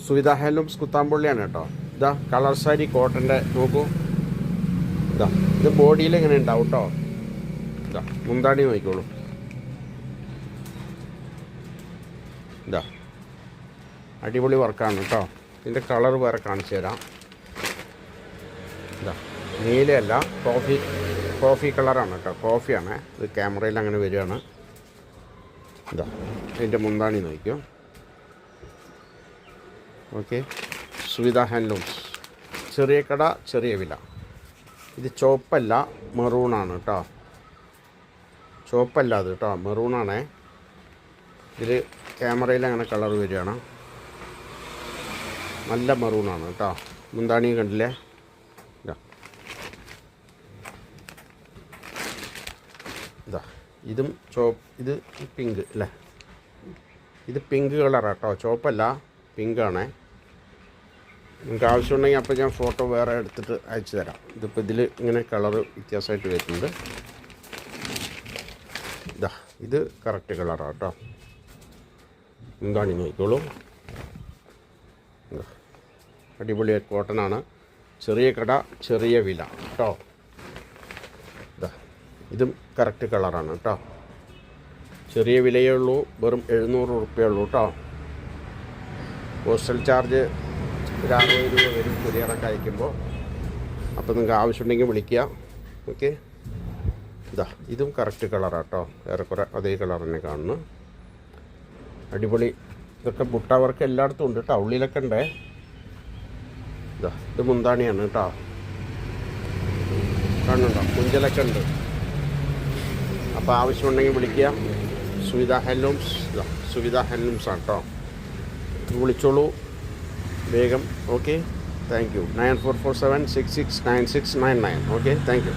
Suvidha handlooms കുത്താമ്പുള്ളിയാണ് കേട്ടോ. ഇതാ colour sari കോട്ടൻ്റെ നോക്കൂ. ഇതാ ഇത് ബോഡിയിൽ ഇങ്ങനെ ഉണ്ടാവും കേട്ടോ. ഇതാ മുന്താണി നോക്കിക്കോളൂ. ഇതാ അടിപൊളി വർക്കാണ് കേട്ടോ. ഇതിൻ്റെ കളർ വേറെ കാണിച്ചു തരാം. ഇതാ നീലയല്ല, കോഫി കളറാണ് കേട്ടോ. കോഫിയാണ് ഇത്. ക്യാമറയിൽ അങ്ങനെ വരികയാണ്. ഇതാ ഇതിൻ്റെ മുന്താണി നോക്കിയോ. ഓക്കെ, സുവിധ ഹാൻഡ്ലൂംസ്, ചെറിയ കട ചെറിയ വില. ഇത് ചുവപ്പല്ല, മെറൂണാണ് കേട്ടോ. ചുവപ്പല്ല അത് കേട്ടോ, മെറൂണാണേ. ഇതിൽ ക്യാമറയിൽ അങ്ങനെ കളർ വരികയാണ്. നല്ല മെറൂണാണ് കേട്ടോ. മുന്താണി കണ്ടില്ലേ. ഇതാ ഇതാ ഇതും ഇത് പിങ്ക് അല്ലേ. ഇത് പിങ്ക് കളറാണ് കേട്ടോ, ചുവപ്പല്ല, പിങ്കാണേ. നിങ്ങൾക്ക് ആവശ്യമുണ്ടെങ്കിൽ അപ്പോൾ ഞാൻ ഫോട്ടോ വേറെ എടുത്തിട്ട് അയച്ചു തരാം. ഇതിപ്പോൾ ഇതിൽ ഇങ്ങനെ കളറ് വ്യത്യാസമായിട്ട് വരുന്നുണ്ട്. ഇതാ ഇത് കറക്റ്റ് കളറാണ് കേട്ടോ. മുന്താണി നോക്കിക്കോളൂ. അടിപൊളി കോട്ടനാണ്. ചെറിയ കട ചെറിയ വില കേട്ടോ. ഇതാ ഇതും കറക്റ്റ് കളറാണ് കേട്ടോ. ചെറിയ വിലയേ ഉള്ളൂ, വെറും 700 റുപ്യേ ഉള്ളൂ കേട്ടോ. പോസ്റ്റൽ ചാർജ് ഒരു 60 രൂപ വരും കൊറിയറൊക്കെ അയക്കുമ്പോൾ. അപ്പോൾ നിങ്ങൾക്ക് ആവശ്യമുണ്ടെങ്കിൽ വിളിക്കുക. ഓക്കെ, ഇതാ ഇതും കറക്റ്റ് കളറാണ് കേട്ടോ. ഏറെക്കുറെ അതേ കളർ തന്നെ കാണുന്നു. അടിപൊളി. ഇതൊക്കെ ബുട്ട വർക്ക് എല്ലായിടത്തും ഉണ്ട് കേട്ടോ, ഉള്ളിലൊക്കെ ഉണ്ടേ. ഇതാ ഇത് മുന്താണിയാണ് കേട്ടോ. കാണുന്നുണ്ടോ, കുഞ്ചലൊക്കെ ഉണ്ട്. അപ്പോൾ ആവശ്യമുണ്ടെങ്കിൽ വിളിക്കുക. സുവിധ ഹാൻഡ്ലൂംസ്. ഇതാ സുവിധ ഹാൻഡ്ലൂംസ് ആണ് കേട്ടോ. വിളിച്ചോളൂ വേഗം. Okay, thank you. 9447669699. Okay, thank you.